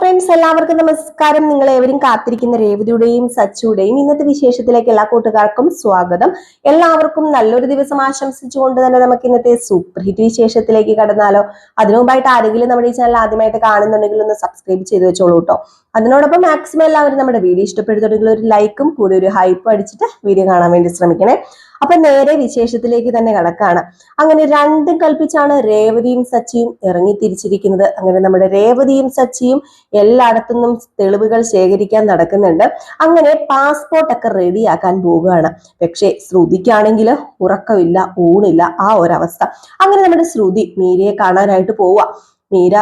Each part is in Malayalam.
ഫ്രണ്ട്സ്, എല്ലാവർക്കും നമസ്കാരം. നിങ്ങൾ ഏവരും കാത്തിരിക്കുന്ന രേവതിയുടെയും സച്ചുടെയും ഇന്നത്തെ വിശേഷത്തിലേക്ക് എല്ലാ കൂട്ടുകാർക്കും സ്വാഗതം. എല്ലാവർക്കും നല്ലൊരു ദിവസം ആശംസിച്ചുകൊണ്ട് തന്നെ നമുക്ക് ഇന്നത്തെ സൂപ്പർ ഹിറ്റ് വിശേഷത്തിലേക്ക് കടന്നാലോ. അതിനു മുമ്പായിട്ട് ആരെങ്കിലും നമ്മുടെ ഈ ചാനൽ ആദ്യമായിട്ട് കാണുന്നുണ്ടെങ്കിൽ ഒന്ന് സബ്സ്ക്രൈബ് ചെയ്ത് വെച്ചോളൂ കേട്ടോ. അതിനോടൊപ്പം മാക്സിമം എല്ലാവരും നമ്മുടെ വീഡിയോ ഇഷ്ടപ്പെടുന്നുണ്ടെങ്കിൽ ഒരു ലൈക്കും കൂടി ഒരു ഹൈപ്പും അടിച്ചിട്ട് വീഡിയോ കാണാൻ വേണ്ടി ശ്രമിക്കണേ. അപ്പൊ നേരെ വിശേഷത്തിലേക്ക് തന്നെ കടക്കാണ്. അങ്ങനെ രണ്ടും കൽപ്പിച്ചാണ് രേവതിയും സച്ചിയും ഇറങ്ങി തിരിച്ചിരിക്കുന്നത്. അങ്ങനെ നമ്മുടെ രേവതിയും സച്ചിയും എല്ലായിടത്തുനിന്നും തെളിവുകൾ ശേഖരിക്കാൻ നടക്കുന്നുണ്ട്. അങ്ങനെ പാസ്പോർട്ടൊക്കെ റെഡിയാക്കാൻ പോവുകയാണ്. പക്ഷേ ശ്രുതിക്കാണെങ്കിൽ ഉറക്കമില്ല, ഊണില്ല, ആ ഒരവസ്ഥ. അങ്ങനെ നമ്മുടെ ശ്രുതി മീരയെ കാണാനായിട്ട് പോവുക. മീര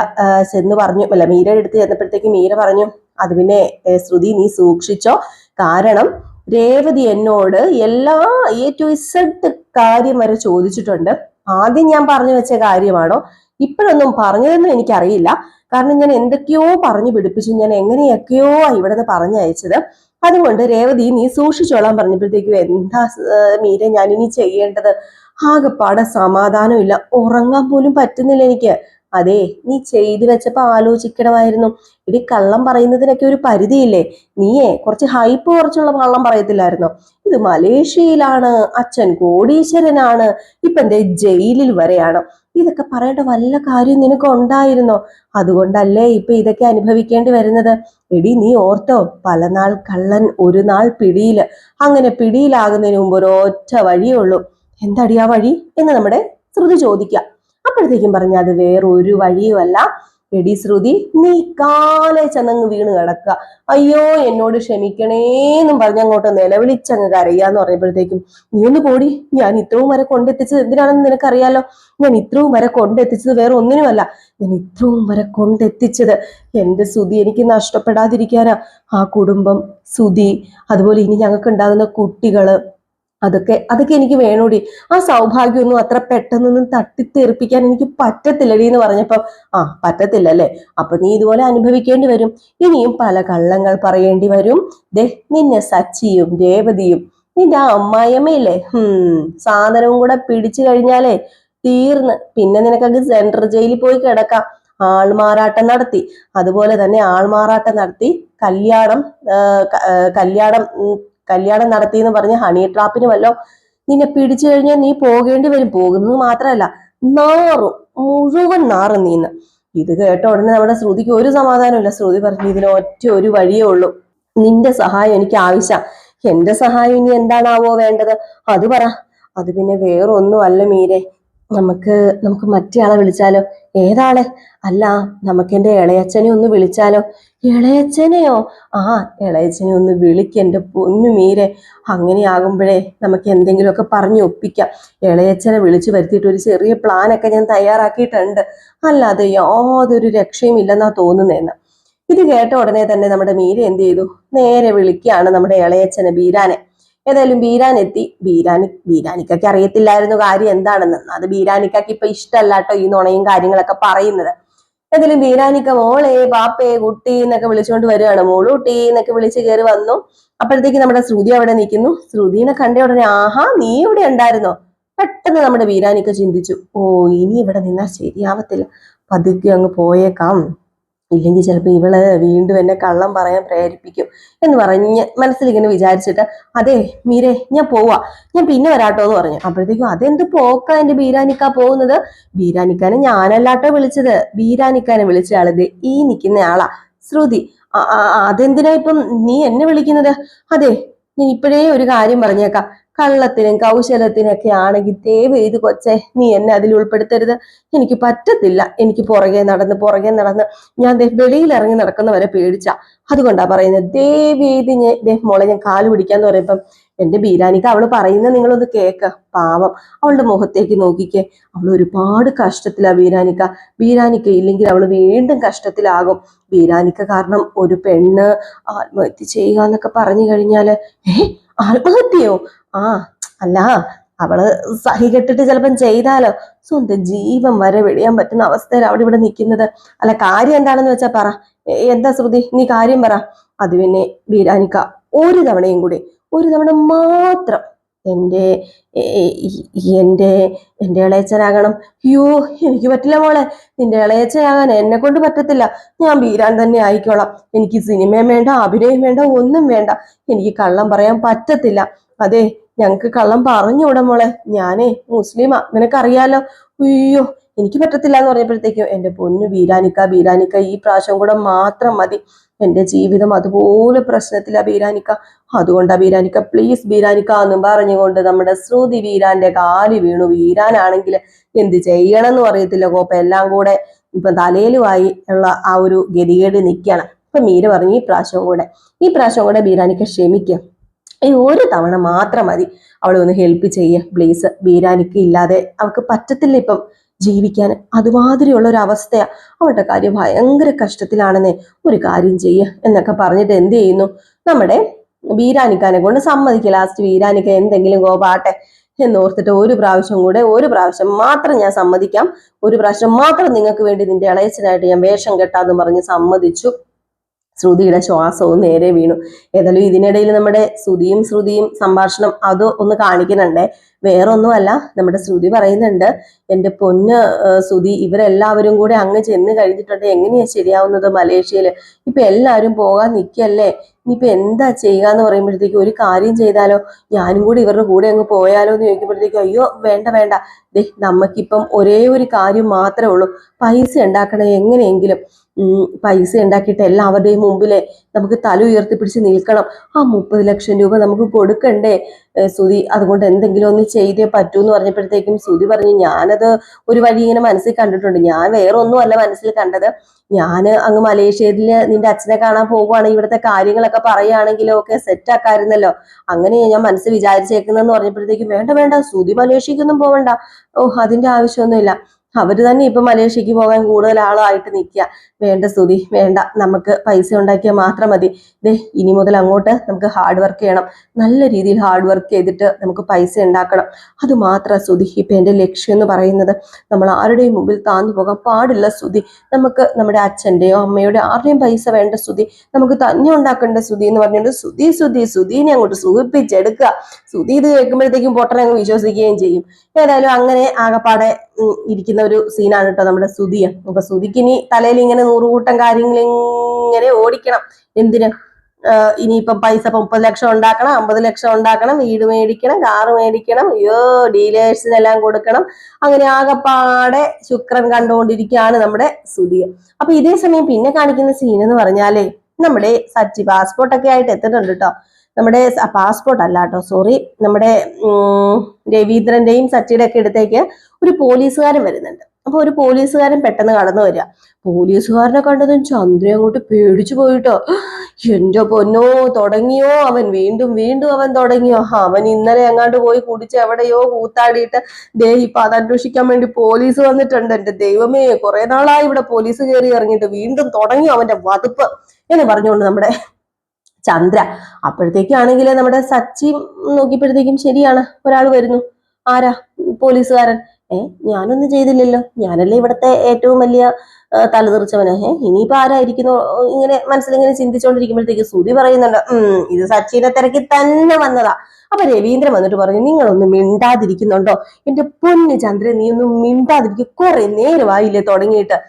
ചെന്ന് പറഞ്ഞു, അല്ല മീരയുടെ അടുത്ത് ചെന്നപ്പോഴത്തേക്ക് മീര പറഞ്ഞു, അത് പിന്നെ ശ്രുതി നീ സൂക്ഷിച്ചോ, കാരണം രേവതി എന്നോട് എല്ലാ A to Z കാര്യം വരെ ചോദിച്ചിട്ടുണ്ട്. ആദ്യം ഞാൻ പറഞ്ഞു വെച്ച കാര്യമാണോ ഇപ്പോഴൊന്നും പറഞ്ഞതെന്നും എനിക്കറിയില്ല. കാരണം ഞാൻ എന്തൊക്കെയോ പറഞ്ഞു പിടിപ്പിച്ചു, ഞാൻ എങ്ങനെയൊക്കെയോ ഇവിടെ നിന്ന് പറഞ്ഞയച്ചത്. അതുകൊണ്ട് രേവതി നീ സൂക്ഷിച്ചോളാൻ പറഞ്ഞപ്പോഴത്തേക്കും എന്താ മീര ഞാനിനി ചെയ്യേണ്ടത്? ആകെപ്പാടെ സമാധാനമില്ല, ഉറങ്ങാൻ പോലും പറ്റുന്നില്ല എനിക്ക്. അതെ, നീ ചെയ്തു വെച്ചപ്പോ ആലോചിക്കണമായിരുന്നു. ഇടി, കള്ളം പറയുന്നതിനൊക്കെ ഒരു പരിധിയില്ലേ? നീയെ കുറച്ച് ഹൈപ്പ് കുറച്ചുള്ള കള്ളം പറയത്തില്ലായിരുന്നോ? ഇത് മലേഷ്യയിലാണ്, അച്ഛൻ കോടീശ്വരനാണ്, ഇപ്പൊ എന്തേ ജയിലിൽ വരെയാണ്. ഇതൊക്കെ പറയേണ്ട വല്ല കാര്യം നിനക്ക് ഉണ്ടായിരുന്നോ? അതുകൊണ്ടല്ലേ ഇപ്പൊ ഇതൊക്കെ അനുഭവിക്കേണ്ടി വരുന്നത്. എടി നീ ഓർത്തോ, പല നാൾ കള്ളൻ ഒരു നാൾ പിടിയില്. അങ്ങനെ പിടിയിലാകുന്നതിന് മുമ്പ് ഒരൊറ്റ വഴിയേ ഉള്ളൂ. എന്താടി ആ വഴി എന്ന് നമ്മുടെ ശ്രുതി ചോദിക്കാം. അപ്പോഴത്തേക്കും പറഞ്ഞ അത് വേറൊരു വഴിയുമല്ല. എടി ശ്രുതി, നീ കാലെ ചെന്നങ്ങ് വീണ് കിടക്കുക. അയ്യോ എന്നോട് ക്ഷമിക്കണേന്നും പറഞ്ഞങ്ങോട്ട് നിലവിളിച്ചങ്ങ് കരയാന്ന് പറഞ്ഞപ്പോഴത്തേക്കും നീ ഒന്ന് പോടി, ഞാൻ ഇത്രയും വരെ കൊണ്ടെത്തിച്ചത് എന്തിനാണെന്ന് നിനക്കറിയാലോ. ഞാൻ ഇത്രയും വരെ കൊണ്ടെത്തിച്ചത് വേറെ ഒന്നിനുമല്ല. ഞാൻ ഇത്രയും വരെ കൊണ്ടെത്തിച്ചത് എന്റെ ശ്രുതി എനിക്ക് നഷ്ടപ്പെടാതിരിക്കാനാ. ആ കുടുംബം, ശ്രുതി, അതുപോലെ ഇനി ഞങ്ങൾക്ക് ഉണ്ടാകുന്ന കുട്ടികള്, അതൊക്കെ എനിക്ക് വേണോടി. ആ സൗഭാഗ്യമൊന്നും അത്ര പെട്ടെന്നൊന്നും തട്ടിത്തെറിപ്പിക്കാൻ എനിക്ക് പറ്റത്തില്ലടി എന്ന് പറഞ്ഞപ്പോ പറ്റത്തില്ലല്ലേ, അപ്പൊ നീ ഇതുപോലെ അനുഭവിക്കേണ്ടി വരും. ഇനിയും പല കള്ളങ്ങൾ പറയേണ്ടി വരും. ദേ നിന്നെ സച്ചിയും രേവതിയും നിന്റെ ആ അമ്മായിയമ്മയില്ലേ, സാധനവും കൂടെ പിടിച്ചു കഴിഞ്ഞാലേ തീർന്ന്. പിന്നെ നിനക്കത് സെൻട്രൽ ജയിലിൽ പോയി കിടക്കാം. ആൾമാറാട്ടം നടത്തി, അതുപോലെ തന്നെ ആൾമാറാട്ടം നടത്തി കല്യാണം നടത്തി എന്ന് പറഞ്ഞ് ഹണി ട്രാപ്പിന് വല്ലോ നിന്നെ പിടിച്ചു കഴിഞ്ഞാൽ നീ പോകേണ്ടി വരും. പോകുന്നത് മാത്രമല്ല, മുഴുവൻ നാറും നീന്ന്. ഇത് കേട്ട ഉടനെ നമ്മുടെ ശ്രുതിക്ക് ഒരു സമാധാനമില്ല. ശ്രുതി പറഞ്ഞു, ഇതിന് ഒറ്റ ഒരു വഴിയേ ഉള്ളൂ. നിന്റെ സഹായം എനിക്ക് ആവശ്യം. എന്റെ സഹായം ഇനി എന്താണാവോ വേണ്ടത്? അത് പറ. അത് പിന്നെ വേറൊന്നും അല്ല മീരെ, നമുക്ക് മറ്റേ ആളെ വിളിച്ചാലോ? ഏതാളെ? അല്ല, നമുക്ക് എന്റെ ഇളയച്ചനെ ഒന്ന് വിളിച്ചാലോ? ഇളയച്ചനെയോ? ഇളയച്ചനെ ഒന്ന് വിളിക്കെന്റെ പൊന്നു മീരെ. അങ്ങനെയാകുമ്പോഴേ നമുക്ക് എന്തെങ്കിലുമൊക്കെ പറഞ്ഞു ഒപ്പിക്കാം. ഇളയച്ചനെ വിളിച്ചു വരുത്തിയിട്ട് ഒരു ചെറിയ പ്ലാനൊക്കെ ഞാൻ തയ്യാറാക്കിയിട്ടുണ്ട്. അല്ലാതെ യാതൊരു രക്ഷയും ഇല്ലെന്നാ തോന്നുന്നതെന്ന്. ഇത് കേട്ട ഉടനെ തന്നെ നമ്മുടെ മീര എന്ത് ചെയ്തു, നേരെ വിളിക്കുകയാണ് നമ്മുടെ ഇളയച്ചനെ, ബീരാനെ. ഏതായാലും ബീരാൻ എത്തി. ബീരാനിക്കൊക്കെ അറിയത്തില്ലായിരുന്നു കാര്യം എന്താണെന്ന്. അത് ബീരാനിക്കൊക്കെ ഇപ്പൊ ഇഷ്ടമല്ലാട്ടോ ഈ നുണയും കാര്യങ്ങളൊക്കെ പറയുന്നത്. ഏതായാലും ബീരാനിക്ക മോളെ, പാപ്പേ, കുട്ടി എന്നൊക്കെ വിളിച്ചുകൊണ്ട് വരികയാണ്. മോളൂട്ടി എന്നൊക്കെ വിളിച്ച് കയറി വന്നു. അപ്പോഴത്തേക്ക് നമ്മുടെ ശ്രുതി അവിടെ നിൽക്കുന്നു. ശ്രുതിനെ കണ്ട ഉടനെ നീ ഇവിടെ ഉണ്ടായിരുന്നോ? പെട്ടെന്ന് നമ്മുടെ ബീരാനിക്ക ചിന്തിച്ചു, ഇനി ഇവിടെ നിന്നാൽ ശരിയാവത്തില്ല, പതുക്കെ അങ്ങ് പോയേക്കാം, ഇല്ലെങ്കിൽ ചിലപ്പോൾ ഇവള് വീണ്ടും എന്നെ കള്ളം പറയാൻ പ്രേരിപ്പിക്കും എന്ന് പറഞ്ഞ് മനസ്സിലിങ്ങനെ വിചാരിച്ചിട്ട്, അതെ മീരെ ഞാൻ പോവാ, ഞാൻ പിന്നെ വരാട്ടോ എന്ന് പറഞ്ഞു. അപ്പോഴത്തേക്കും അതെന്ത് പോക്കാ എന്റെ ബീരാനിക്ക പോകുന്നത്? ബീരാനിക്കാനെ ഞാനല്ലാട്ടോ വിളിച്ചത്, ബീരാനിക്കാനെ വിളിച്ച ആളത് ഈ നിൽക്കുന്ന ആളാ, ശ്രുതി. അതെന്തിനാ ഇപ്പം നീ എന്നെ വിളിക്കുന്നത്? അതെ, ഞാൻ ഇപ്പോഴേ ഒരു കാര്യം പറഞ്ഞേക്കാം. കള്ളത്തിനും കൗശലത്തിനൊക്കെ ആണെങ്കിൽ ദയവ് ചെയ്ത് കൊച്ചെ നീ എന്നെ അതിൽ ഉൾപ്പെടുത്തരുത്. എനിക്ക് പറ്റത്തില്ല. എനിക്ക് പുറകെ നടന്ന് ഞാൻ വെളിയിൽ ഇറങ്ങി നടക്കുന്നവരെ പേടിച്ച. അതുകൊണ്ടാ പറയുന്നത്, ദയവ് ചെയ്ത് മോളെ ഞാൻ കാല് പിടിക്കാന്ന് പറയുമ്പം എന്റെ ബീരാനിക്ക അവള് പറയുന്നത് നിങ്ങളൊന്ന് കേക്ക. പാവം, അവളുടെ മുഖത്തേക്ക് നോക്കിക്കേ, അവൾ ഒരുപാട് കഷ്ടത്തിലാ ബീരാനിക്ക ഇല്ലെങ്കിൽ അവള് വീണ്ടും കഷ്ടത്തിലാകും. ബീരാനിക്ക കാരണം ഒരു പെണ്ണ് ആത്മഹത്യ ചെയ്യുക എന്നൊക്കെ പറഞ്ഞു കഴിഞ്ഞാല് ആത്മഹത്യയോ? അല്ല, അവള് സഹികെട്ടിട്ട് ചിലപ്പം ചെയ്താലോ, സ്വന്തം ജീവൻ വരെ വെടിയാൻ പറ്റുന്ന അവസ്ഥയിൽ അവിടെ ഇവിടെ നിൽക്കുന്നത്. അല്ല, കാര്യം എന്താണെന്ന് വെച്ചാ പറ. എന്താ ശ്രുതി, നീ കാര്യം പറ. അത് പിന്നെ ബീരാനിക്ക ഒരു തവണ മാത്രം എൻ്റെ എൻ്റെ എൻ്റെ ഇളയച്ചനാകണം. അയ്യോ, എനിക്ക് പറ്റില്ല മോളെ, നിന്റെ ഇളയച്ചനാകാൻ എന്നെ കൊണ്ട് പറ്റത്തില്ല. ഞാൻ ബീരാൻ തന്നെ ആയിക്കോളാം. എനിക്ക് സിനിമയും വേണ്ട, അഭിനയം വേണ്ട, ഒന്നും വേണ്ട. എനിക്ക് കള്ളം പറയാൻ പറ്റത്തില്ല. അതെ, ഞങ്ങക്ക് കള്ളം പറഞ്ഞൂടെ മോളെ, ഞാനേ മുസ്ലിമാ, നിനക്കറിയാലോ. അയ്യോ, എനിക്ക് പറ്റത്തില്ല എന്ന് പറഞ്ഞപ്പോഴത്തേക്കും എൻ്റെ പൊന്നു ബീരാനിക്ക, ബീരാനിക്ക ഈ പ്രാവശ്യം കൂടെ മാത്രം മതി. എൻ്റെ ജീവിതം അതുപോലെ പ്രശ്നത്തിലാ ബീരാനിക്ക. അതുകൊണ്ടാ ബീരാനിക്ക, പ്ലീസ് ബീരാനിക്ക എന്നും പറഞ്ഞുകൊണ്ട് നമ്മുടെ ശ്രുതി വീരാന്റെ കാല് വീണു. വീരാനാണെങ്കിൽ എന്ത് ചെയ്യണം എന്ന് അറിയത്തില്ല. കോപ്പ എല്ലാം കൂടെ ഇപ്പൊ തലയിലുമായി ഉള്ള ആ ഒരു ഗതികേട് നിൽക്കണം. ഇപ്പൊ മീര പറഞ്ഞു, ഈ പ്രാവശ്യം കൂടെ ബീരാനിക്ക ക്ഷമിക്കുക. ഈ ഒരു തവണ മാത്രം മതി, അവളെ ഒന്ന് ഹെൽപ്പ് ചെയ്യ പ്ലീസ്. ബീരാനിക്ക ഇല്ലാതെ അവൾക്ക് പറ്റത്തില്ല ഇപ്പം ജീവിക്കാൻ. അതുമാതിരിയുള്ള ഒരു അവസ്ഥയാ. അവളുടെ കാര്യം ഭയങ്കര കഷ്ടത്തിലാണെന്നേ. ഒരു കാര്യം ചെയ്യ എന്നൊക്കെ പറഞ്ഞിട്ട് എന്ത് ചെയ്യുന്നു, നമ്മുടെ ബീരാനിക്കാനെ കൊണ്ട് സമ്മതിക്കുക. ലാസ്റ്റ് ബീരാനിക്ക എന്തെങ്കിലും കോപാട്ടെ എന്നോർത്തിട്ട് ഒരു പ്രാവശ്യം മാത്രം ഞാൻ സമ്മതിക്കാം, ഒരു പ്രാവശ്യം മാത്രം നിങ്ങൾക്ക് വേണ്ടി നിന്റെ ഇളയച്ചനായിട്ട് ഞാൻ വേഷം കെട്ടാന്ന് പറഞ്ഞ് സമ്മതിച്ചു. ശ്രുതിയുടെ ശ്വാസവും നേരെ വീണു. ഏതായാലും ഇതിനിടയിൽ നമ്മുടെ ശ്രുതിയും സംഭാഷണം അത് ഒന്ന് കാണിക്കുന്നുണ്ടേ. വേറൊന്നുമല്ല, നമ്മുടെ ശ്രുതി പറയുന്നുണ്ട്, എൻ്റെ പൊന്ന് ശ്രുതി, ഇവരെല്ലാവരും കൂടെ അങ്ങ് ചെന്ന് കഴിഞ്ഞിട്ടുണ്ട്. എങ്ങനെയാ ശരിയാവുന്നത് മലേഷ്യയില്? ഇപ്പൊ എല്ലാവരും പോകാൻ നിൽക്കല്ലേ, ഇനിയിപ്പൊ എന്താ ചെയ്യുക എന്ന് പറയുമ്പോഴത്തേക്കും ഒരു കാര്യം ചെയ്താലോ, ഞാനും കൂടി ഇവരുടെ കൂടെ അങ്ങ് പോയാലോ എന്ന് ചോദിക്കുമ്പോഴത്തേക്കും അയ്യോ വേണ്ട വേണ്ട, ദേ നമുക്കിപ്പം ഒരേ ഒരു കാര്യം മാത്രമേ ഉള്ളൂ, പൈസ ഉണ്ടാക്കണം എങ്ങനെയെങ്കിലും. പൈസ ഉണ്ടാക്കിയിട്ട് എല്ലാവരുടെയും മുമ്പിലെ നമുക്ക് തല ഉയർത്തിപ്പിടിച്ച് നിൽക്കണം. ആ 30 ലക്ഷം രൂപ നമുക്ക് കൊടുക്കണ്ടേ ശ്രുതി? അതുകൊണ്ട് എന്തെങ്കിലും ഒന്ന് ചെയ്തേ പറ്റൂ എന്ന് പറഞ്ഞപ്പോഴത്തേക്കും ശ്രുതി പറഞ്ഞു, ഞാനത് ഒരു വഴി ഇങ്ങനെ മനസ്സിൽ കണ്ടിട്ടുണ്ട്. ഞാൻ വേറെ ഒന്നും അല്ല മനസ്സിൽ കണ്ടത്, ഞാൻ അങ്ങ് മലേഷ്യയിൽ നിന്റെ അച്ഛനെ കാണാൻ പോകുവാണെങ്കിൽ ഇവിടുത്തെ കാര്യങ്ങളൊക്കെ പറയുകയാണെങ്കിലോ ഒക്കെ സെറ്റ് ആക്കായിരുന്നല്ലോ. അങ്ങനെ ഞാൻ മനസ്സിൽ വിചാരിച്ചേക്കുന്നെന്ന് പറഞ്ഞപ്പോഴത്തേക്കും വേണ്ട വേണ്ട ശ്രുതി മലേഷ്യക്കൊന്നും പോവണ്ട. അതിന്റെ ആവശ്യമൊന്നുമില്ല, അവര് തന്നെ ഇപ്പൊ മലേഷ്യക്ക് പോകാൻ കൂടുതൽ ആളായിട്ട് നിൽക്കുക. വേണ്ട ശ്രുതി വേണ്ട, നമുക്ക് പൈസ ഉണ്ടാക്കിയാൽ മാത്രം മതി. ദേ ഇനി മുതൽ അങ്ങോട്ട് നമുക്ക് ഹാർഡ് വർക്ക് ചെയ്യണം, നല്ല രീതിയിൽ ഹാർഡ് വർക്ക് ചെയ്തിട്ട് നമുക്ക് പൈസ ഉണ്ടാക്കണം. അത് മാത്രം ശ്രുതി ഇപ്പൊ എന്റെ ലക്ഷ്യം എന്ന് പറയുന്നത്. നമ്മൾ ആരുടെയും മുമ്പിൽ താന്നു പോകാൻ പാടില്ല ശ്രുതി. നമുക്ക് നമ്മുടെ അച്ഛന്റെയോ അമ്മയുടെയോ ആരുടെയും പൈസ വേണ്ട ശ്രുതി, നമുക്ക് തന്നെ ഉണ്ടാക്കേണ്ട ശ്രുതി എന്ന് പറഞ്ഞുകൊണ്ട് ശ്രുതിനെ അങ്ങോട്ട് സുഖിപ്പിച്ചെടുക്കുക. ശ്രുതി ഇത് കേൾക്കുമ്പോഴത്തേക്കും പൊട്ടനെ അങ്ങ് വിശ്വസിക്കുകയും ചെയ്യും. ഏതായാലും അങ്ങനെ ആകപ്പാടെ ഇരിക്കുന്ന ഒരു സീനാണ് കേട്ടോ നമ്മുടെ ശ്രുതിയ. അപ്പൊ ശ്രുതിക്ക് ഇനി തലയിൽ ഇങ്ങനെ 100 കൂട്ടം കാര്യങ്ങൾ ഇങ്ങനെ ഓടിക്കണം. എന്തിന്? ഇനിയിപ്പം പൈസ 30 ലക്ഷം ഉണ്ടാക്കണം, 50 ലക്ഷം ഉണ്ടാക്കണം, വീട് മേടിക്കണം, കാറ് മേടിക്കണം, അയ്യോ ഡീലേഴ്സിനെല്ലാം കൊടുക്കണം. അങ്ങനെ ആകപ്പാടെ ശുക്രൻ കണ്ടുകൊണ്ടിരിക്കുകയാണ് നമ്മുടെ ശ്രുതിയ. അപ്പൊ ഇതേ സമയം പിന്നെ കാണിക്കുന്ന സീൻ എന്ന് പറഞ്ഞാലേ, നമ്മുടെ സച്ചി പാസ്പോർട്ടൊക്കെ ആയിട്ട് എത്തുന്നുണ്ട് കേട്ടോ. നമ്മുടെ പാസ്പോർട്ട് അല്ല കേട്ടോ, സോറി, നമ്മുടെ രവീന്ദ്രന്റെയും സച്ചിയുടെ ഒക്കെ അടുത്തേക്ക് ഒരു പോലീസുകാരൻ വരുന്നുണ്ട്. അപ്പൊ ഒരു പോലീസുകാരൻ പെട്ടെന്ന് കടന്നു വരിക. പോലീസുകാരനെ കണ്ടതും ചന്ദ്ര അങ്ങോട്ട് പേടിച്ചു പോയിട്ടോ. എന്റെ പൊന്നോ, തുടങ്ങിയോ അവൻ, വീണ്ടും അവൻ തുടങ്ങിയോ. അവൻ ഇന്നലെ എങ്ങാണ്ട് പോയി കുടിച്ച് എവിടെയോ കൂത്താടിയിട്ട് ദേ ഇപ്പൊ അത് അന്വേഷിക്കാൻ വേണ്ടി പോലീസ് വന്നിട്ടുണ്ട്. എന്റെ ദൈവമേ, കുറെ നാളായി ഇവിടെ പോലീസ് കയറി ഇറങ്ങിയിട്ട് വീണ്ടും തുടങ്ങിയോ അവന്റെ വതുപ്പ് എന്ന് പറഞ്ഞുകൊണ്ട് നമ്മുടെ ചന്ദ്ര. അപ്പോഴത്തേക്കാണെങ്കിൽ നമ്മുടെ സച്ചി നോക്കിയപ്പോഴത്തേക്കും ശരിയാണ്, ഒരാൾ വരുന്നു. ആരാ? പോലീസുകാരൻ. ഞാനൊന്നും ചെയ്തില്ലല്ലോ, ഞാനല്ലേ ഇവിടുത്തെ ഏറ്റവും വലിയ തലതെറിച്ചവന്. ഇനിയിപ്പോ ആരായിരിക്കുന്നു ഇങ്ങനെ മനസ്സിലിങ്ങനെ ചിന്തിച്ചോണ്ടിരിക്കുമ്പോഴത്തേക്ക് ശ്രുതി പറയുന്നുണ്ട്, ഇത് സച്ചിനെ തിരക്കി തന്നെ വന്നതാ. അപ്പൊ രവീന്ദ്രൻ വന്നിട്ട് പറഞ്ഞു, നിങ്ങളൊന്നും മിണ്ടാതിരിക്കുന്നുണ്ടോ? എന്റെ പൊന്നു ചന്ദ്രൻ, നീ ഒന്നും മിണ്ടാതിരിക്കും, കുറെ നേരമായില്ലേ തുടങ്ങിയിട്ട്.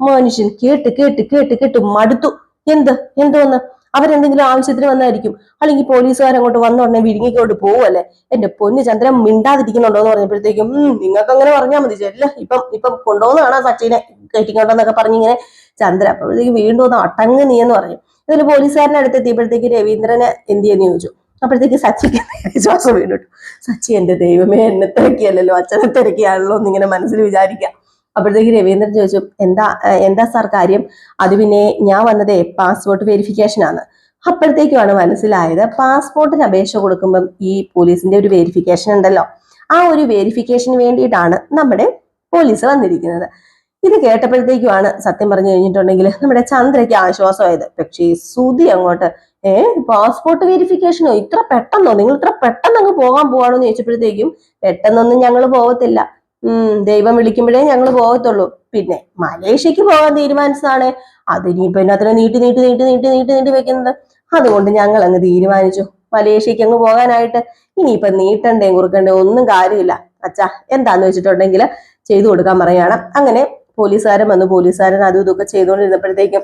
മനുഷ്യൻ കേട്ട് കേട്ട് കേട്ട് കേട്ട് മടുത്തു. എന്തോന്ന്? അവരെന്തെങ്കിലും ആവശ്യത്തിന് വന്നായിരിക്കും, അല്ലെങ്കിൽ പോലീസുകാരങ്ങോട്ട് വന്ന ഉടനെ വിഴുങ്ങിക്കൊണ്ട് പോവല്ലേ. എന്റെ പൊന്നു ചന്ദ്രൻ മിണ്ടാതിരിക്കുന്നുണ്ടോ എന്ന് പറഞ്ഞപ്പോഴത്തേക്കും നിങ്ങൾക്ക് അങ്ങനെ പറഞ്ഞാൽ മതി, ചെല്ല ഇപ്പം കൊണ്ടുപോകുന്നതാണ് സച്ചിനെ കയറ്റിക്കൊണ്ടോന്നൊക്കെ പറഞ്ഞിങ്ങനെ ചന്ദ്ര. അപ്പോഴത്തേക്ക് വീണ്ടും ഒന്ന് അടങ്ങ് നീ എന്ന് പറഞ്ഞു. ഇതിൽ പോലീസുകാരനെ അടുത്തെത്തിയപ്പോഴത്തേക്ക് രവീന്ദ്രനെ എന്ത് ചെയ്യുന്നു ചോദിച്ചു. അപ്പോഴത്തേക്ക് സച്ചിക്ക് വിശ്വാസം വീണിട്ടു. സച്ചി എന്റെ ദൈവമേ, എന്നെ തിരക്കിയല്ലോ, അച്ഛനെ തിരക്കിയാണല്ലോ എന്നിങ്ങനെ മനസ്സിൽ വിചാരിക്കാം. അപ്പോഴത്തേക്ക് രവീന്ദ്രൻ ചോദിച്ചു, എന്താ സാർ കാര്യം? അത് പിന്നെ ഞാൻ വന്നതേ പാസ്പോർട്ട് വെരിഫിക്കേഷൻ ആണ്. അപ്പോഴത്തേക്കുമാണ് മനസ്സിലായത്, പാസ്പോർട്ടിന് അപേക്ഷ കൊടുക്കുമ്പം ഈ പോലീസിന്റെ ഒരു വെരിഫിക്കേഷൻ ഉണ്ടല്ലോ, ആ ഒരു വെരിഫിക്കേഷന് വേണ്ടിയിട്ടാണ് നമ്മുടെ പോലീസ് വന്നിരിക്കുന്നത്. ഇത് കേട്ടപ്പോഴത്തേക്കുമാണ് സത്യം പറഞ്ഞു കഴിഞ്ഞിട്ടുണ്ടെങ്കിൽ നമ്മുടെ ചന്ദ്രയ്ക്ക് ആശ്വാസമായത്. പക്ഷേ ശ്രുതി അങ്ങോട്ട് പാസ്പോർട്ട് വെരിഫിക്കേഷനോ, ഇത്ര പെട്ടെന്നോ, നിങ്ങൾ ഇത്ര പെട്ടെന്ന് അങ്ങ് പോകാൻ പോവാണോ എന്ന് ചോദിച്ചപ്പോഴത്തേക്കും പെട്ടെന്നൊന്നും ഞങ്ങൾ പോകത്തില്ല, ദൈവം വിളിക്കുമ്പോഴേ ഞങ്ങൾ പോകത്തുള്ളൂ. പിന്നെ മലേഷ്യക്ക് പോകാൻ തീരുമാനിച്ചതാണ്, അതിനിപ്പോ അതിനെ നീട്ടി വെക്കുന്നത്. അതുകൊണ്ട് ഞങ്ങൾ അങ്ങ് തീരുമാനിച്ചു മലേഷ്യക്ക് അങ്ങ് പോകാനായിട്ട്. ഇനിയിപ്പൊ നീട്ടണ്ടേ കുറുക്കണ്ടേ ഒന്നും കാര്യമില്ല അച്ഛാ, എന്താന്ന് വെച്ചിട്ടുണ്ടെങ്കിൽ ചെയ്തു കൊടുക്കാൻ പറയാണ്. അങ്ങനെ പോലീസുകാരൻ വന്നു. പോലീസുകാരൻ അതും ഇതൊക്കെ ചെയ്തുകൊണ്ടിരുന്നപ്പോഴത്തേക്കും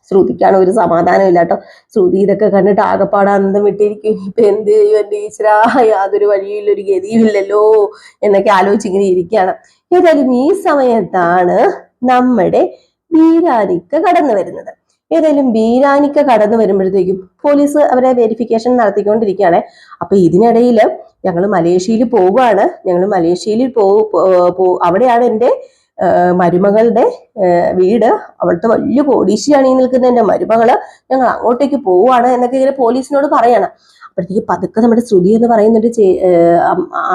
ശ്രുതിക്കാണ് ഒരു സമാധാനം ഇല്ല കേട്ടോ. ശ്രുതി ഇതൊക്കെ കണ്ടിട്ട് ആകപ്പാടെ അന്തം വിട്ടിരിക്കും. ഇപ്പൊ എന്ത് ചെയ്യും എന്റെ ഈശ്വരാ, യാതൊരു വഴിയില്ല, ഒരു ഗതിയുമില്ലല്ലോ എന്നൊക്കെ ആലോചിച്ചിങ്ങനെ ഇരിക്കുകയാണ്. ഏതായാലും ഈ സമയത്താണ് നമ്മുടെ ബീരാനിക്ക കടന്നു വരുന്നത്. ബീരാനിക്ക കടന്നു വരുമ്പോഴത്തേക്കും പോലീസ് അവരെ വെരിഫിക്കേഷൻ നടത്തിക്കൊണ്ടിരിക്കുകയാണ്. അപ്പൊ ഇതിനിടയിൽ ഞങ്ങൾ മലേഷ്യയിൽ പോവുകയാണ്. ഞങ്ങൾ മലേഷ്യയിൽ അവിടെയാണ് എൻ്റെ മരുമകളുടെ വീട്. അവിടുത്തെ വലിയ കോടീശ്വരിയാണ് ഈ നിൽക്കുന്ന എൻ്റെ മരുമകള്. ഞങ്ങൾ അങ്ങോട്ടേക്ക് പോവുകയാണ് എന്നൊക്കെ ഇങ്ങനെ പോലീസിനോട് പറയണം. അപ്പോഴത്തേക്ക് പതുക്കെ നമ്മുടെ ശ്രുതി എന്ന് പറയുന്നുണ്ട്,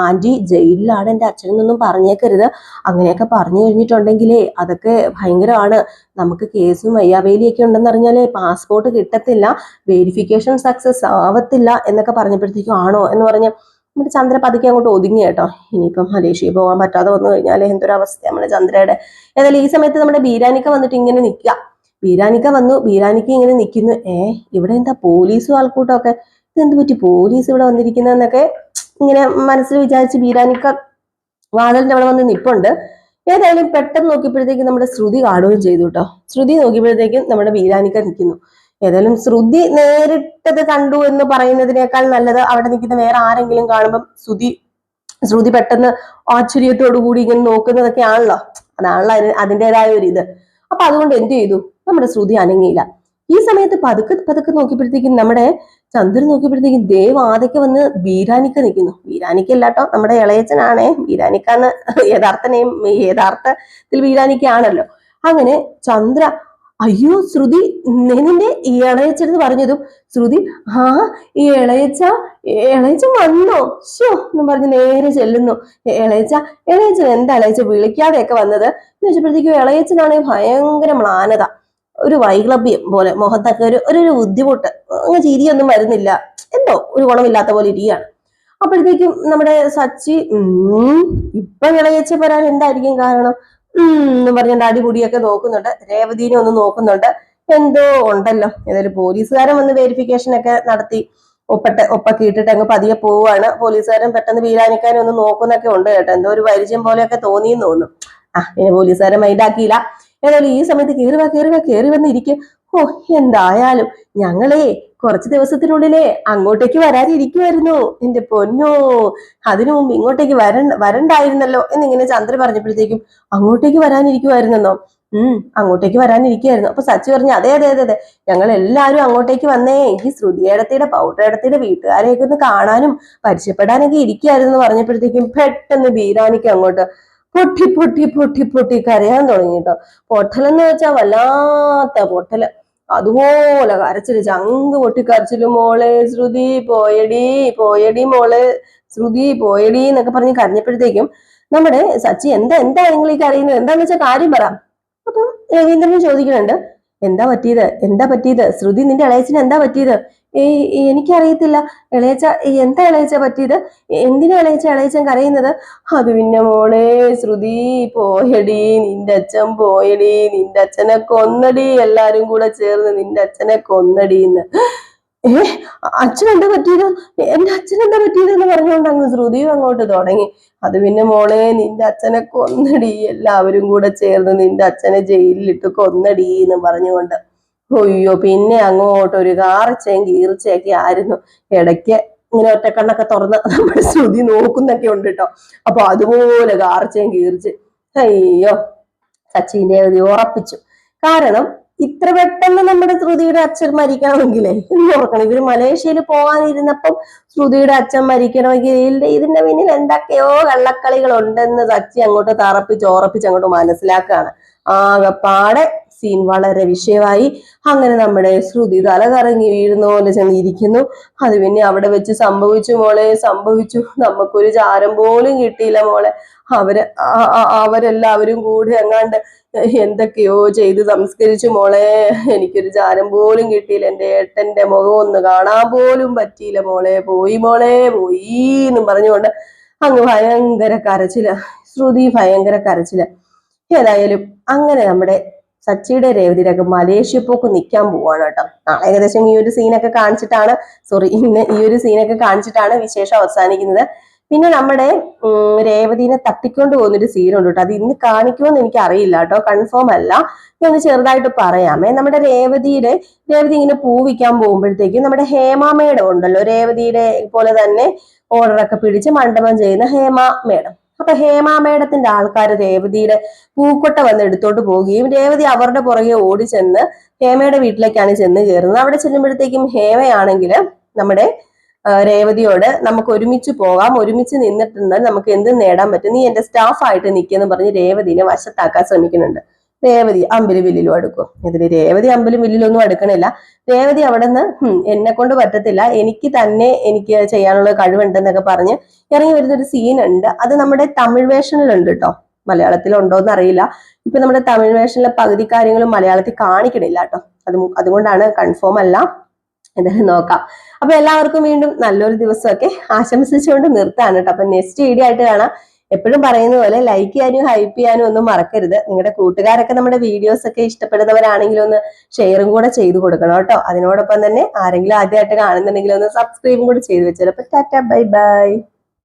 ആന്റി ജയിലിലാണ്, എൻ്റെ അച്ഛനൊന്നും പറഞ്ഞേക്കരുത്, അങ്ങനെയൊക്കെ പറഞ്ഞു കഴിഞ്ഞിട്ടുണ്ടെങ്കിലേ അതൊക്കെ ഭയങ്കരമാണ്, നമുക്ക് കേസും വയ്യാവേലിയൊക്കെ ഉണ്ടെന്ന് അറിഞ്ഞാലേ പാസ്പോർട്ട് കിട്ടത്തില്ല, വെരിഫിക്കേഷൻ സക്സസ് ആവത്തില്ല എന്നൊക്കെ പറഞ്ഞപ്പോഴത്തേക്കും ആണോ എന്ന് പറഞ്ഞ് നമ്മുടെ ചന്ദ്ര പതുക്കെ അങ്ങോട്ട് ഒതുങ്ങി കേട്ടോ. ഇനിയിപ്പം മലേഷ്യയിൽ പോകാൻ പറ്റാതെ വന്നു കഴിഞ്ഞാൽ എന്തൊരവസ്ഥ നമ്മുടെ ചന്ദ്രയുടെ. ഏതായാലും ഈ സമയത്ത് നമ്മുടെ ബീരാനിക്ക വന്നിട്ട് ഇങ്ങനെ നിൽക്കുക. ബീരാനിക്ക വന്നു. ബീരാനിക്ക ഇങ്ങനെ നിൽക്കുന്നു. ഇവിടെ എന്താ പോലീസും ആൾക്കൂട്ടം ഒക്കെ, ഇതെന്ത് പറ്റി പോലീസ് ഇവിടെ വന്നിരിക്കുന്നതെന്നൊക്കെ ഇങ്ങനെ മനസ്സിൽ വിചാരിച്ച് ബീരാനിക്ക വാതിലിന്റെ അവിടെ വന്ന് നിപ്പുണ്ട്. ഏതായാലും പെട്ടെന്ന് നോക്കിയപ്പോഴത്തേക്കും നമ്മുടെ ശ്രുതി കാണുകയും ചെയ്തു കേട്ടോ. ശ്രുതി നോക്കിയപ്പോഴത്തേക്കും നമ്മുടെ ബീരാനിക്ക നിൽക്കുന്നു. ഏതായാലും ശ്രുതി നേരിട്ടത് കണ്ടു എന്ന് പറയുന്നതിനേക്കാൾ നല്ലത് അവിടെ നിൽക്കുന്ന വേറെ ആരെങ്കിലും കാണുമ്പം ശ്രുതി പെട്ടെന്ന് ആശ്ചര്യത്തോടു കൂടി ഇങ്ങനെ നോക്കുന്നതൊക്കെ ആണല്ലോ. അതാണല്ലോ അതിൻ്റെതായ ഒരു ഇത്. അപ്പൊ അതുകൊണ്ട് എന്ത് ചെയ്തു, നമ്മുടെ ശ്രുതി അനങ്ങിയില്ല. ഈ സമയത്ത് പതുക്കെ പതുക്കെ നോക്കിയപ്പോഴത്തേക്കും നമ്മുടെ ചന്ദ്രൻ നോക്കിയപ്പോഴത്തേക്കും ദേവ് ആദ്യമൊക്കെ വന്ന് ബീരാനിക്ക നിൽക്കുന്നു. ബീരാനിക്ക അല്ലാട്ടോ, നമ്മുടെ ഇളയച്ചനാണേ. ബീരാനിക്കാന്ന് യഥാർത്ഥത്തിൽ ബീരാനിക്കാണല്ലോ. അങ്ങനെ ചന്ദ്ര, അയ്യോ ശ്രുതി, നിന്റെ ഈ ഇളയച്ചെന്ന് പറഞ്ഞതും ശ്രുതി, ഈ ഇളയച്ച വന്നോ ഷോ എന്ന് പറഞ്ഞ് നേരെ ചെല്ലുന്നു. ഇളയച്ചൻ എന്താ ഇളയച്ച വിളിക്കാതെയൊക്കെ വന്നത് എന്ന് വെച്ചപ്പോഴത്തേക്കും ഇളയച്ചനാണെങ്കിൽ ഭയങ്കര മ്ലാനത, ഒരു വൈക്ലഭ്യം പോലെ, മുഖത്തൊക്കെ ഒരു ബുദ്ധിമുട്ട്, അങ്ങ് ചിരിയൊന്നും വരുന്നില്ല, എന്തോ ഒരു ഗുണമില്ലാത്ത പോലെ ഇരിക്കുകയാണ്. അപ്പോഴത്തേക്കും നമ്മുടെ സച്ചി, ഇപ്പൊ ഇളയച്ച വരാൻ എന്തായിരിക്കും കാരണം എന്ന് പറഞ്ഞിട്ട് അടിപൊടിയൊക്കെ നോക്കുന്നുണ്ട്. രേവതിനെ ഒന്ന് നോക്കുന്നുണ്ട്, എന്തോ ഉണ്ടല്ലോ. ഏതായാലും പോലീസുകാരൻ വന്ന് വെരിഫിക്കേഷൻ ഒക്കെ നടത്തി ഒപ്പൊക്കെ ഇട്ടിട്ട് അങ്ങ് പതിയെ പോവാണ്. പോലീസുകാരൻ പെട്ടെന്ന് ബീരാനിക്കാനും ഒന്ന് നോക്കുന്നൊക്കെ ഉണ്ട് കേട്ടോ. എന്തോ ഒരു പരിചയം പോലെയൊക്കെ തോന്നിയെന്ന് തോന്നുന്നു. പിന്നെ പോലീസുകാരൻ മൈൻഡാക്കിയില്ല. ഏതായാലും ഈ സമയത്ത് കേറി വന്നിരിക്കും. എന്തായാലും ഞങ്ങളെ കുറച്ച് ദിവസത്തിനുള്ളിലേ അങ്ങോട്ടേക്ക് വരാനിരിക്കുമായിരുന്നു എന്റെ പൊന്നോ, അതിനു മുമ്പ് ഇങ്ങോട്ടേക്ക് വരണ്ടായിരുന്നല്ലോ എന്നിങ്ങനെ ചന്ദ്ര പറഞ്ഞപ്പോഴത്തേക്കും അങ്ങോട്ടേക്ക് വരാനിരിക്കുമായിരുന്നെന്നോ? അങ്ങോട്ടേക്ക് വരാനിരിക്കുമായിരുന്നു. അപ്പൊ സച്ചി പറഞ്ഞു, അതെ അതെ അതെ അതെ, ഞങ്ങൾ എല്ലാവരും അങ്ങോട്ടേക്ക് വന്നേ, ഈ ശ്രുതിയേടത്തിയുടെ പൗഡറേടത്തിയുടെ വീട്ടുകാരെയൊക്കെ ഒന്ന് കാണാനും പരിചയപ്പെടാനൊക്കെ ഇരിക്കുകയായിരുന്നു പറഞ്ഞപ്പോഴത്തേക്കും പെട്ടെന്ന് ബീരാനിക്ക് അങ്ങോട്ട് പൊട്ടി പൊട്ടി പൊട്ടി പൊട്ടി കരയാൻ തുടങ്ങി കേട്ടോ. പൊട്ടലെന്ന് വെച്ചാൽ വല്ലാത്ത പൊട്ടല്, അതുപോലെ കരച്ചില്, ചങ്ക് പൊട്ടി കരച്ചില്. മോളെ ശ്രുതി പോയടി മോളെ ശ്രുതി പോയടി എന്നൊക്കെ പറഞ്ഞ് കരഞ്ഞപ്പോഴത്തേക്കും നമ്മുടെ സച്ചി, എന്താ നിങ്ങൾ ഈ കരയുന്നത്, എന്താന്ന് വെച്ചാൽ കാര്യം പറ. അപ്പം രവീന്ദ്രൻ ചോദിക്കുന്നുണ്ട്, എന്താ പറ്റിയത് ശ്രുതി, നിന്റെ ഇളയച്ചന് എന്താ പറ്റിയത്? എനിക്കറിയത്തില്ല ഇളയച്ച, എന്താ ഇളയച്ച പറ്റിയത്, എന്തിനാ ഇളയച്ചൻ കരയുന്നത്? അത് പിന്നെ മോളെ ശ്രുതി പോയടി, നിന്റെ അച്ഛൻ പോയടി, നിന്റെ അച്ഛനെ കൊന്നടി, എല്ലാരും കൂടെ ചേർന്ന് നിന്റെ അച്ഛനെ കൊന്നടിന്ന്. അച്ഛനെന്താ പറ്റിയത്, എന്റെ അച്ഛനെന്താ പറ്റിയത് എന്ന് പറഞ്ഞുകൊണ്ട് അങ്ങ് ശ്രുതിയും അങ്ങോട്ട് തുടങ്ങി. അത് പിന്നെ മോളെ നിന്റെ അച്ഛനെ കൊന്നടി, എല്ലാവരും കൂടെ ചേർന്ന് നിന്റെ അച്ഛനെ ജയിലിലിട്ട് കൊന്നടി എന്ന് പറഞ്ഞുകൊണ്ട്. അയ്യോ, പിന്നെ അങ്ങോട്ട് ഒരു കാർച്ചയും കീർച്ചയൊക്കെ ആയിരുന്നു. ഇടയ്ക്ക് ഇങ്ങനെ ഒറ്റക്കണ്ണൊക്കെ തുറന്ന് നമ്മുടെ ശ്രുതി നോക്കുന്നൊക്കെ ഉണ്ട് കേട്ടോ. അപ്പൊ അതുപോലെ കാർച്ചയും കീർച്ച്, അയ്യോ സച്ചിന്റെ ഉറപ്പിച്ചു. കാരണം ഇത്ര പെട്ടെന്ന് നമ്മുടെ ശ്രുതിയുടെ അച്ഛൻ മരിക്കണമെങ്കിലേ എന്ന് ഓർക്കണം. ഇവര് മലേഷ്യയിൽ പോകാനിരുന്നപ്പം ശ്രുതിയുടെ അച്ഛൻ മരിക്കണമെങ്കിൽ ഇതിന്റെ പിന്നിൽ എന്തൊക്കെയോ കള്ളക്കളികൾ ഉണ്ടെന്ന് സച്ചി അങ്ങോട്ട് തറപ്പിച്ച് അങ്ങോട്ട് മനസ്സിലാക്കുകയാണ്. ആകെപ്പാടെ സീൻ വളരെ വിഷയമായി. അങ്ങനെ നമ്മുടെ ശ്രുതി തല കറങ്ങി വീഴുന്ന പോലെ ചെന്നിരിക്കുന്നു. അത് പിന്നെ അവിടെ വെച്ച് സംഭവിച്ചു മോളെ, സംഭവിച്ചു. നമുക്കൊരു ചാരം പോലും കിട്ടിയില്ല മോളെ. അവരെല്ലാവരും കൂടി അങ്ങാണ്ട് എന്തൊക്കെയോ ചെയ്ത് സംസ്കരിച്ചു മോളെ. എനിക്കൊരു ചാരം പോലും കിട്ടിയില്ല, എൻ്റെ ഏട്ടന്റെ മുഖം ഒന്ന് കാണാൻ പോലും പറ്റിയില്ല മോളെ, പോയി എന്നും പറഞ്ഞുകൊണ്ട് അങ്ങ് ഭയങ്കര കരച്ചില്. ശ്രുതി ഭയങ്കര കരച്ചില്. ഏതായാലും അങ്ങനെ നമ്മുടെ സച്ചിയുടെ രേവതിയുടെ ഒക്കെ മലേഷ്യ പോക്ക് നിൽക്കാൻ പോവാണ് കേട്ടോ. നാളെ ഏകദേശം ഈ ഒരു സീനൊക്കെ കാണിച്ചിട്ടാണ് ഇന്ന് ഈ ഒരു സീനൊക്കെ കാണിച്ചിട്ടാണ് വിശേഷം അവസാനിക്കുന്നത്. പിന്നെ നമ്മുടെ രേവതിനെ തട്ടിക്കൊണ്ട് പോകുന്നൊരു സീനുണ്ട് കേട്ടോ. അത് ഇന്ന് കാണിക്കുമെന്ന് എനിക്ക് അറിയില്ല കേട്ടോ, കൺഫേം അല്ല. ഞാൻ ഒന്ന് ചെറുതായിട്ട് പറയാമേ. നമ്മുടെ രേവതി ഇങ്ങനെ പൂവിക്കാൻ പോകുമ്പോഴത്തേക്കും നമ്മുടെ ഹേമ മേഡം ഉണ്ടല്ലോ, രേവതിയുടെ പോലെ തന്നെ ഓർഡറൊക്കെ പിടിച്ച് മണ്ഡപം ചെയ്യുന്ന ഹേമ മേഡം. അപ്പൊ ഹേമ മേഡത്തിന്റെ ആൾക്കാർ രേവതിയുടെ പൂക്കൊട്ട വന്ന് എടുത്തോണ്ട് പോവുകയും രേവതി അവരുടെ പുറകെ ഓടി ചെന്ന് ഹേമയുടെ വീട്ടിലേക്കാണ് ചെന്ന് കയറുന്നത്. അവിടെ ചെല്ലുമ്പോഴത്തേക്കും ഹേമയാണെങ്കിൽ നമ്മുടെ രേവതിയോട് നമുക്ക് ഒരുമിച്ച് പോകാം, ഒരുമിച്ച് നിന്നിട്ടുണ്ട്, നമുക്ക് എന്ത് നേടാൻ പറ്റും, നീ എന്റെ സ്റ്റാഫായിട്ട് നിൽക്കുമെന്ന് പറഞ്ഞ് രേവതിനെ വശത്താക്കാൻ ശ്രമിക്കുന്നുണ്ട്. രേവതി അമ്പലും വില്ലിലും അടുക്കും. ഇതില് രേവതി അമ്പലും വില്ലിലും ഒന്നും അടുക്കണില്ല. രേവതി അവിടെ നിന്ന് എന്നെ കൊണ്ട് പറ്റത്തില്ല, എനിക്ക് ചെയ്യാനുള്ള കഴിവുണ്ടെന്നൊക്കെ പറഞ്ഞ് ഇറങ്ങി വരുന്നൊരു സീനുണ്ട്. അത് നമ്മുടെ തമിഴ് വേഷനിലുണ്ട് കേട്ടോ, മലയാളത്തിലുണ്ടോ എന്ന് അറിയില്ല. ഇപ്പൊ നമ്മുടെ തമിഴ് വേഷനിലെ പകുതി കാര്യങ്ങളും മലയാളത്തിൽ കാണിക്കണില്ല കേട്ടോ. അതുകൊണ്ടാണ്, കൺഫേം അല്ല. എന്തായാലും നോക്കാം. അപ്പൊ എല്ലാവർക്കും വീണ്ടും നല്ലൊരു ദിവസമൊക്കെ ആശംസിച്ചുകൊണ്ട് നിർത്താണ് കേട്ടോ. അപ്പൊ നെക്സ്റ്റ് വീഡിയോ ആയിട്ട് കാണാം. എപ്പോഴും പറയുന്ന പോലെ ലൈക്ക് ചെയ്യാനും ഹൈപ്പ് ചെയ്യാനും ഒന്നും മറക്കരുത്. നിങ്ങളുടെ കൂട്ടുകാരൊക്കെ നമ്മുടെ വീഡിയോസ് ഒക്കെ ഇഷ്ടപ്പെടുന്നവരാണെങ്കിൽ ഒന്ന് ഷെയറും കൂടെ ചെയ്തു കൊടുക്കണം കേട്ടോ. അതിനോടൊപ്പം തന്നെ ആരെങ്കിലും ആദ്യമായിട്ട് കാണുന്നുണ്ടെങ്കിൽ ഒന്ന് സബ്സ്ക്രൈബും കൂടെ ചെയ്തു വെച്ചാൽ. അപ്പൊ ടാറ്റ ബൈ ബൈ.